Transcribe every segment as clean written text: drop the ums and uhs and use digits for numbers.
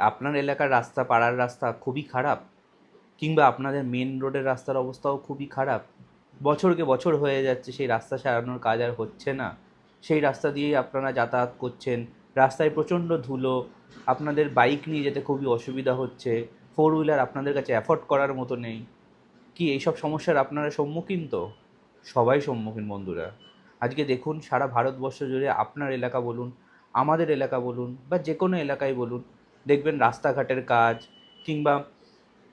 আপনার এলাকার রাস্তা, পাড়ার রাস্তা খুবই খারাপ, কিংবা আপনাদের মেন রোডের রাস্তার অবস্থাও খুবই খারাপ, বছরকে বছর হয়ে যাচ্ছে সেই রাস্তা সারানোর কাজ আর হচ্ছে না, সেই রাস্তা দিয়েই আপনারা যাতায়াত করছেন, রাস্তায় প্রচণ্ড ধুলো, আপনাদের বাইক নিয়ে যেতে খুবই অসুবিধা হচ্ছে, ফোর হুইলার আপনাদের কাছে অ্যাফোর্ড করার মতো নেই। কি এইসব সমস্যার আপনারা সম্মুখীন তো? সবাই সম্মুখীন বন্ধুরা। আজকে দেখুন সারা ভারতবর্ষ জুড়ে আপনার এলাকা বলুন, আমাদের এলাকা বলুন বা যে কোনো এলাকায় বলুন, দেখবেন রাস্তাঘাটের কাজ, কিংবা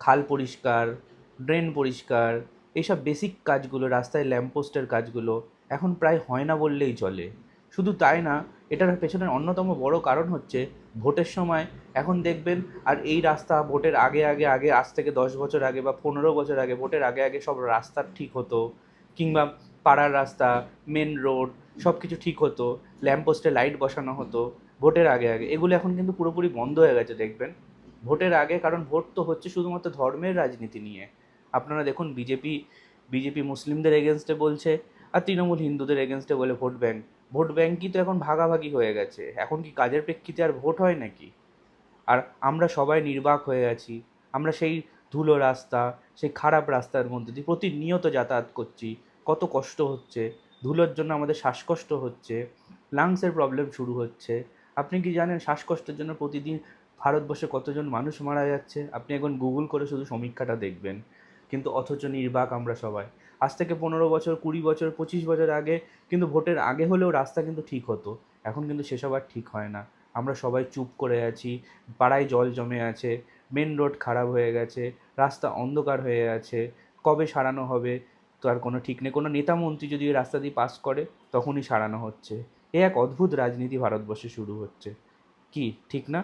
খাল পরিষ্কার, ড্রেন পরিষ্কার, এইসব বেসিক কাজগুলো, রাস্তায় ল্যাম্পপোস্টের কাজগুলো এখন প্রায় হয় না বললেই চলে। শুধু তাই না, এটার পেছনের অন্যতম বড় কারণ হচ্ছে ভোটের সময় এখন দেখবেন, আর এই রাস্তা ভোটের আগে আজ থেকে 10 বছর আগে বা 15 বছর আগে, ভোটের আগে সব রাস্তা ঠিক হতো, কিংবা পাড়ার রাস্তা, মেন রোড সব কিছু ঠিক হতো, ল্যাম্পপোস্টে লাইট বসানো হতো ভোটের আগে এগুলো এখন কিন্তু পুরোপুরি বন্ধ হয়ে গেছে দেখবেন ভোটের আগে। কারণ ভোট তো হচ্ছে শুধুমাত্র ধর্মের রাজনীতি নিয়ে। আপনারা দেখুন, বিজেপি মুসলিমদের এগেনস্টে বলছে, আর তৃণমূল হিন্দুদের এগেনস্টে বলে ভোট ব্যাংক। ভোট ব্যাংকই তো এখন ভাগাভাগি হয়ে গেছে, এখন কি কাজের প্রেক্ষিতে আর ভোট হয় নাকি? আর আমরা সবাই নির্বাক হয়ে আছি, আমরা সেই ধুলো রাস্তা, সেই খারাপ রাস্তার মধ্যে দিয়ে প্রতিনিয়ত যাতায়াত করছি, কত কষ্ট হচ্ছে, ধুলোর জন্য আমাদের শ্বাসকষ্ট হচ্ছে, লাংসের প্রবলেম শুরু হচ্ছে। আপনি কি জানেন শ্বাসকষ্টের জন্য প্রতিদিন ভারতবর্ষে কতজন মানুষ মারা যাচ্ছে? আপনি এখন গুগল করে শুধু সমীক্ষাটা দেখবেন। কিন্তু অথচ নির্বাক আমরা সবাই। আজ থেকে 15 বছর, 20 বছর, 25 বছর আগে কিন্তু ভোটের আগে হলেও রাস্তা কিন্তু ঠিক হতো, এখন কিন্তু সেসব আর ঠিক হয় না। আমরা সবাই চুপ করে আছি, পাড়ায় জল জমে আছে, মেন রোড খারাপ হয়ে গেছে, রাস্তা অন্ধকার হয়ে আছে, কবে সারানো হবে তার কোনো ঠিক নেই। কোনো নেতা মন্ত্রী যদি এই রাস্তা দিয়ে পাস করে তখনই সারানো হচ্ছে। এ এক অদ্ভুত রাজনীতি ভারতবর্ষে শুরু হচ্ছে। কি ঠিক না?